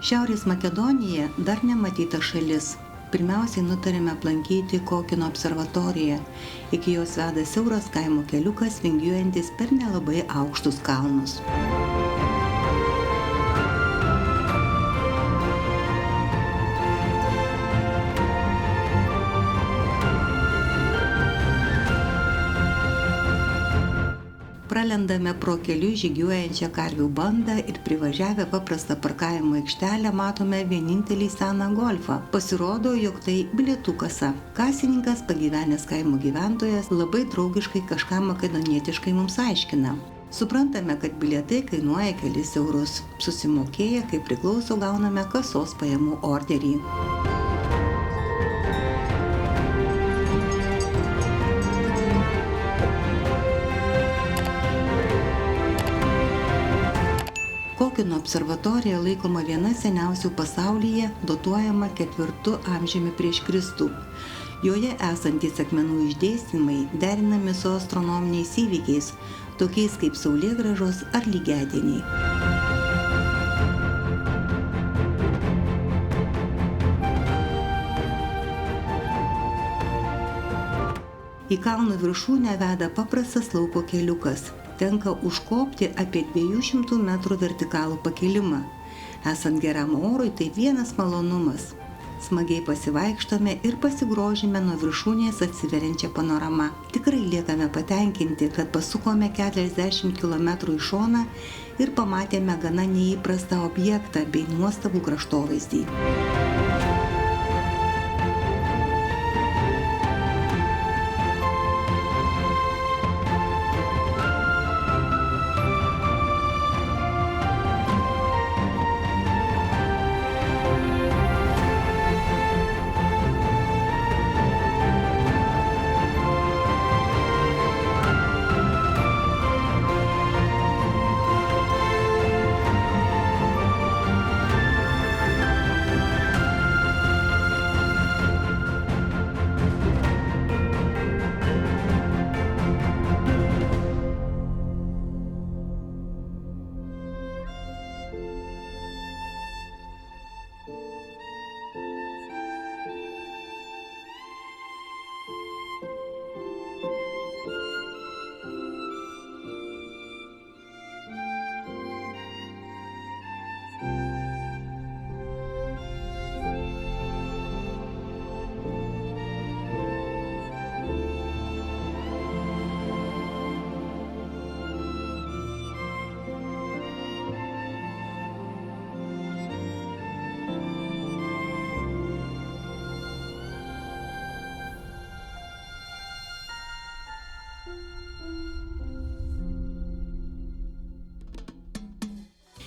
Šiaurės Makedonija dar nematyta šalis. Pirmiausiai nutarėme aplankyti Kokino observatoriją. Iki jos veda siauras kaimo keliukas, vingiuojantis per nelabai aukštus kalnus. Pralendame pro kelių žygiuojančią karvių bandą ir privažiavę paprastą parkavimo aikštelę matome vienintelį seną golfą. Pasirodo, jog tai bilietų kasa. Kasininkas, pagyvenęs kaimo gyventojas, labai draugiškai kažką makedonietiškai mums aiškina. Suprantame, kad bilietai kainuoja kelis eurus. Susimokėję, kaip priklauso, gauname kasos pajamų orderį. Kokino observatorija laikoma viena seniausių pasaulyje, datuojama 4 amžiumi prieš Kristų. Joje esantys akmenų išdėstymai derinami su astronominiais įvykiais, tokiais kaip saulėgrąžos ar lygiadieniai. Į kalno viršūnę veda paprastas lauko keliukas. Tenka užkopti apie 200 metrų vertikalų pakilimą. Esant geram orui, tai vienas malonumas. Smagiai pasivaikštome ir pasigrožime nuo viršūnės atsiveriančią panoramą. Tikrai liekame patenkinti, kad pasukome 40 km į šoną ir pamatėme gana neįprastą objektą bei nuostabų kraštovaizdį.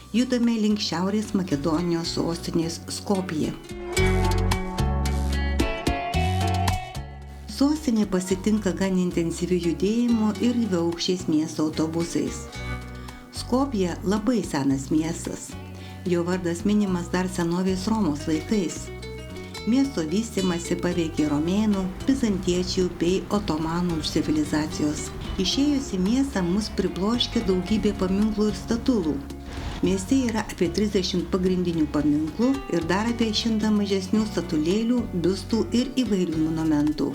Judame link Šiaurės Makedonijos sostinės Skopje. Sostinė pasitinka gan intensyviu judėjimu ir dviaukščiais miesto autobusais. Skopje labai senas miestas. Jo vardas minimas dar senovės Romos laikais. Miesto vystymąsi paveikė romėnų, bizantiečių bei otomanų civilizacijos. Išėjus į miestą mus pribloškė daugybė paminklų ir statulų. Mieste yra apie 30 pagrindinių paminklų ir dar apie 100 mažesnių statulėlių, biustų ir įvairių monumentų.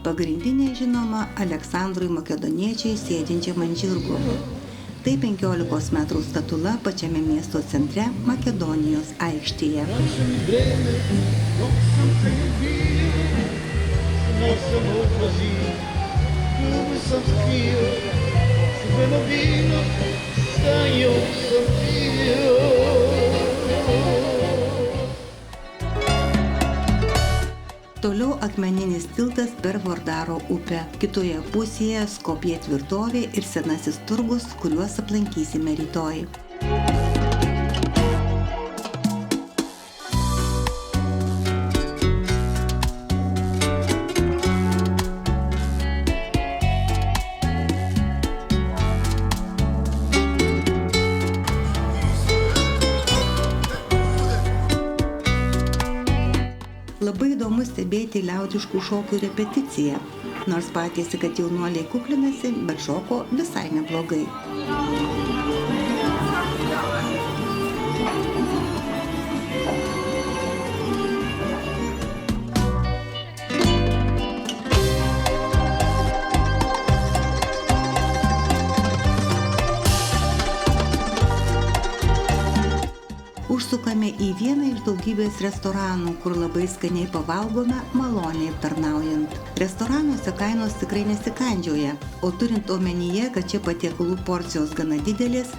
Pagrindinė žinoma Aleksandrui Makedoniečiui sėdinčiam ant žirgo. Tai 15 metrų statula pačiame miesto centre Makedonijos aikštėje. Toliau akmeninis tiltas per Vardaro upę. Kitoje pusėje Skopje tvirtovė ir senasis turgus, kuriuos aplankysime rytoj. stebėti liaudiškų šokių repeticiją. Nors patėsi, kad jaunuoliai kuklinasi, bet šoko visai neblogai. Užsukame į vieną iš daugybės restoranų, kur labai skaniai pavalgome, maloniai aptarnaujant. Restoranuose kainos tikrai nesikandžioja, o turint omenyje, kad čia patiekalų porcijos gana didelės,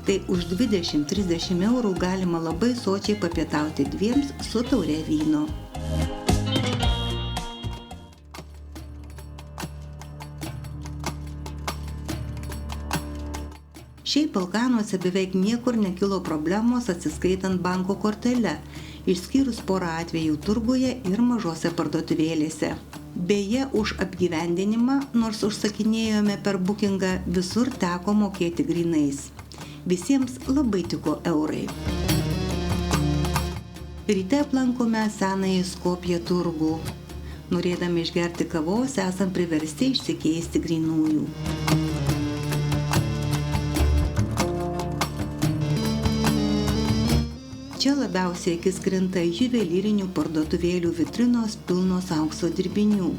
tai už 20-30 eurų galima labai sočiai papietauti dviems su taure vyno. Šiaip Balkanuose beveik niekur nekilo problemos atsiskaitant banko kortele, išskyrus porą atvejų turguje ir mažose parduotuvėlėse. Beje, už apgyvendinimą, nors užsakinėjome per bookingą, visur teko mokėti grynais. Visiems labai tiko eurai. Ryte aplankome senąjį Skopję turgų. Norėdami išgerti kavos, esam priversti išsikeisti grynųjų. Čia labiausiai akis krinta juvelyrinių parduotuvėlių vitrinos pilnos aukso dirbinių.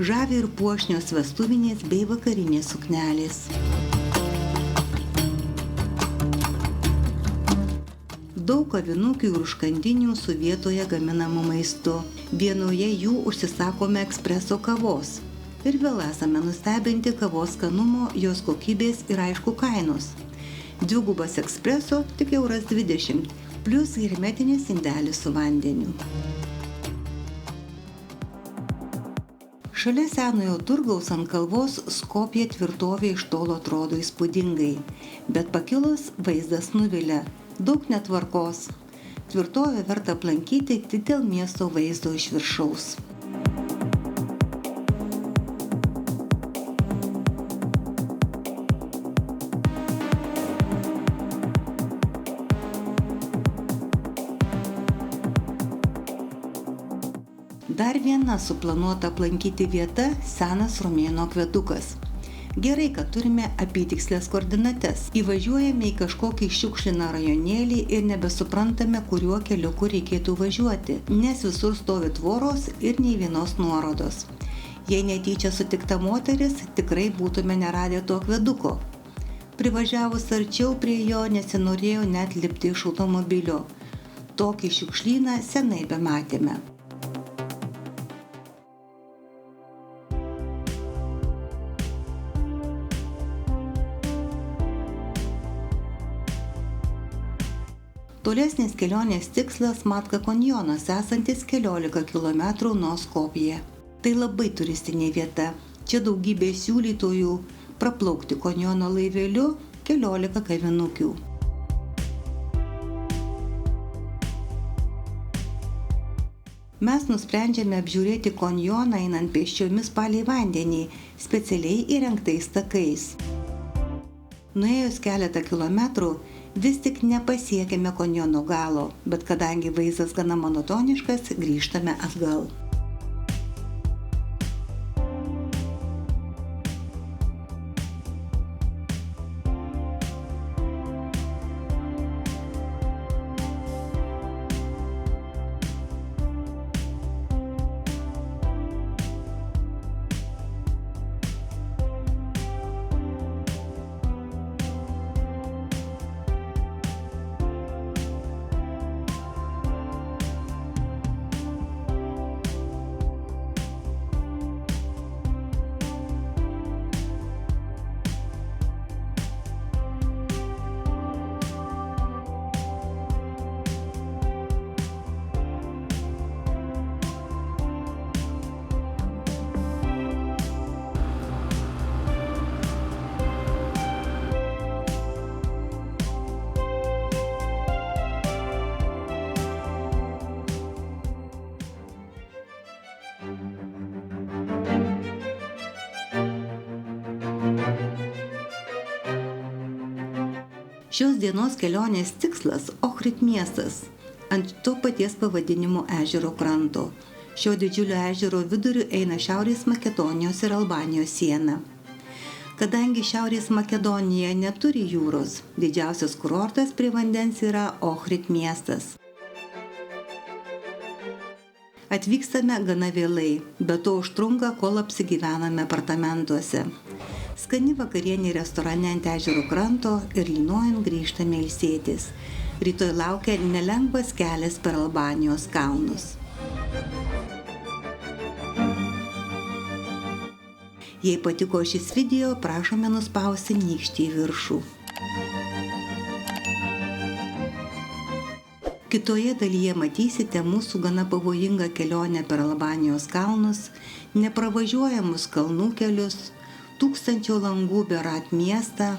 Žavi ir puošnios vestuvinės bei vakarinės suknelės. Daug kavinukių ir užkandinių su vietoje gaminamu maistu. Vienoje jų užsisakome ekspreso kavos. Ir vėl esame nustebinti kavos skanumo, jos kokybės ir aišku kainos. Dvigubas ekspreso tik €20, plus hermetinis indelis su vandeniu. Šalia senojo turgaus ant kalvos Skopjė tvirtovė iš tolo atrodo įspūdingai, bet pakilus vaizdas nuvilia, daug netvarkos. Tvirtovę verta aplankyti tik dėl miesto vaizdo iš viršaus. Dar viena suplanuota aplankyti vieta – senas Romėnų akvedukas. Gerai, kad turime apytikslės koordinates. Įvažiuojame į kažkokį šiukšliną rajonėlį ir nebesuprantame, kuriuo keliuku reikėtų važiuoti, nes visur stovi tvoros ir nei vienos nuorodos. Jei netyčia sutikta moteris, tikrai būtume neradę to akveduko. Privažiavus arčiau prie jo nesinorėjo net lipti iš automobilio. Tokį šiukšlyną senai bematėme. Tolesnis kelionės tikslas Matka kanjonas, esantis 15 km nuo Skopjė. Tai labai turistinė vieta. Čia daugybė siūlytojų praplaukti kanjono laiveliu, 14 kavinukių. Mes nusprendžiame apžiūrėti kanjoną einant pėsčiomis palei vandenį, specialiai įrengtais takais. Nuėjus keletą kilometrų, vis tik nepasiekėme kanjono galo, bet kadangi vaizdas gana monotoniškas, grįžtame atgal. Šios dienos kelionės tikslas – Ohrid miestas, ant to paties pavadinimo ežero kranto. Šio didžiulio ežero viduriu eina Šiaurės Makedonijos ir Albanijos siena. Kadangi Šiaurės Makedonija neturi jūros, didžiausias kurortas prie vandens yra Ohrid miestas. Atvykstame gana vėlai, bet to užtrunka, kol apsigyvename apartamentuose. Skani vakarienė restorane ant ežero kranto ir lynojant grįžtame ilsėtis. Rytoj laukia nelengvas kelias per Albanijos kalnus. Jei patiko šis video, prašome nuspausti nykštį į viršų. Kitoje dalyje matysite mūsų gana pavojingą kelionę per Albanijos kalnus, nepravažiuojamus kalnų kelius, 1000 langų Berat miestą,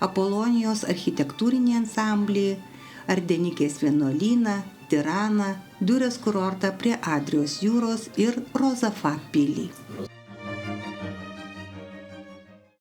Apolonijos architektūrinį ansamblį, Ardenikės vienuolyną, Tiraną, Durės kurortą prie Adrijos jūros ir Rozafa pilį.